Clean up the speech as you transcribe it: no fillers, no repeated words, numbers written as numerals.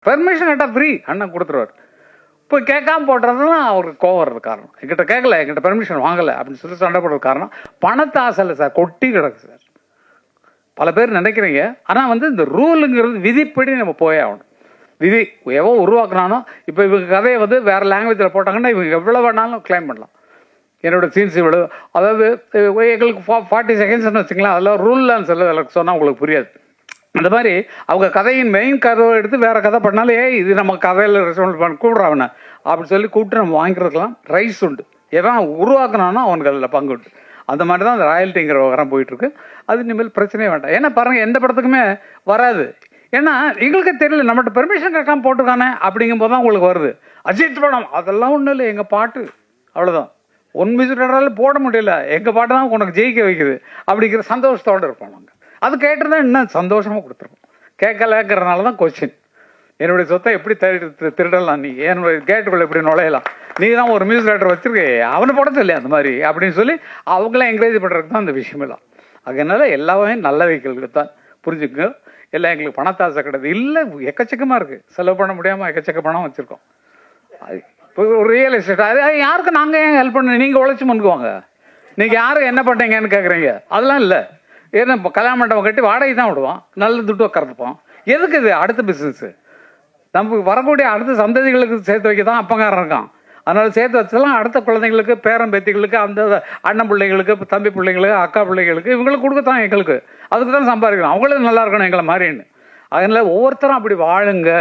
Permission கேட்டால் free அண்ணன் கொடுத்துருவார். இப்போ கேட்காம போட்டுறதுலாம் அவருக்கு கோவம் வர்றது காரணம். எங்கிட்ட கேட்கல, எங்கிட்ட பெர்மிஷன் வாங்கலை அப்படின்னு சொல்லி சண்டை போடுறது காரணம் பணத்தை ஆசை இல்லை சார், கொட்டி கிடக்கு சார். பல பேர் நினைக்கிறீங்க. ஆனால் இந்த ரூலுங்கிறது விதிப்படி நம்ம போயே ஆகணும். விதி எவ்வளோ உருவாக்குனானோ, இப்போ இவங்க கதையை வேற லாங்குவேஜில் போட்டாங்கன்னா இவங்க எவ்வளோ வேணாலும் கிளைம் பண்ணலாம். என்னோட சீன்ஸ் இவ்வளோ, அதாவது எங்களுக்கு 40 செகண்ட்ஸ்ன்னு வச்சுக்கலாம், அதெல்லாம் ரூல்லாம் சொன்னால் உங்களுக்கு புரியாது. அந்த மாதிரி அவங்க கதையின் மெயின் கதையை எடுத்து வேற கதை பண்ணாலே இது நம்ம கதையில் ரெஸ்பான்ஸ் பண்ண கூடுறாவன அப்படின்னு சொல்லி கூப்பிட்டு நம்ம வாங்கிக்கிறதுலாம் ரைஸ் உண்டு. எவன் உருவாக்குனானோ அவனுக்கு அதில் பங்கு உண்டு. அந்த மாதிரி தான் அந்த ராயல்ட்டிங்கிற விவகாரம் போயிட்டு இருக்கு. அது இனிமேல் பிரச்சனையே வேண்டாம். ஏன்னா பாருங்க, எந்த படத்துக்குமே வராது. ஏன்னா எங்களுக்கு தெரியல, நம்மகிட்ட பெர்மிஷன் கேட்காம போட்டிருக்கானே அப்படிங்கும் போது தான் உங்களுக்கு வருது. அஜித் படம் அதெல்லாம் ஒன்றும் இல்லை, எங்கள் பாட்டு அவ்வளோதான். ஒன் மியூசிக் போட முடியல, எங்கள் பாட்டு தான் உனக்கு ஜெயிக்க வைக்குது அப்படிங்கிற சந்தோஷத்தோடு இருப்போம் நாங்கள். அது கேட்டுதான் இன்னும் சந்தோஷமாக கொடுத்துருக்கோம். கேட்கலங்கிறதுனால தான் கொஸ்டின். என்னுடைய சொத்தை எப்படி திருடலாம், நீ என்னுடைய கேட்டுக்குள்ள எப்படி நுழையலாம், நீ தான் ஒரு மியூசிக் டைரக்டர் வச்சிருக்கே அவனை படத்து இல்லையா அந்த மாதிரி அப்படின்னு சொல்லி அவங்களாம் என்கரேஜ் பண்ணுறதுக்கு தான் அந்த விஷயமெல்லாம். அதனால எல்லாமே நல்ல வைக்கலுக்கு தான் புரிஞ்சுக்குங்க. எல்லாம் எங்களுக்கு பணத்தாசை கிடையாது இல்லை, எக்கச்சக்கமாக இருக்குது, செலவு பண்ண முடியாமல் எக்கச்சக்க பணம் வச்சுருக்கோம். இப்போ ஒரு ரியல் எஸ்டேட் அது யாருக்கு நாங்கள் ஏன் ஹெல்ப் பண்ண, நீங்கள் உழைச்சி முன்னுக்குவாங்க, நீங்கள் யாரும் என்ன பண்ணுறீங்கன்னு கேட்குறீங்க. அதெல்லாம் இல்லை. ஏன்னா இப்போ கல்யாண மண்டபம் கட்டி வாடகை தான் விடுவோம், நல்ல துட்டு உட்காந்துப்போம். எதுக்கு இது அடுத்த பிஸ்னஸ்ஸு? நமக்கு வரக்கூடிய அடுத்த சந்ததிகளுக்கு சேர்த்து வைக்க தான் அப்பங்காரம் இருக்கான். அதனால சேர்த்து வச்சதெல்லாம் அடுத்த குழந்தைங்களுக்கு, பேரன் பேத்திகளுக்கு, அந்த அண்ணன் பிள்ளைங்களுக்கு, தம்பி பிள்ளைங்களுக்கு, அக்கா பிள்ளைங்களுக்கு, இவங்களுக்கு கொடுக்கத்தான் எங்களுக்கு. அதுக்கு தான் சம்பாதிக்கணும், அவங்களும் நல்லா இருக்கணும் எங்களை மாதிரின்னு. அதனால ஒவ்வொருத்தரும் அப்படி வாழுங்க.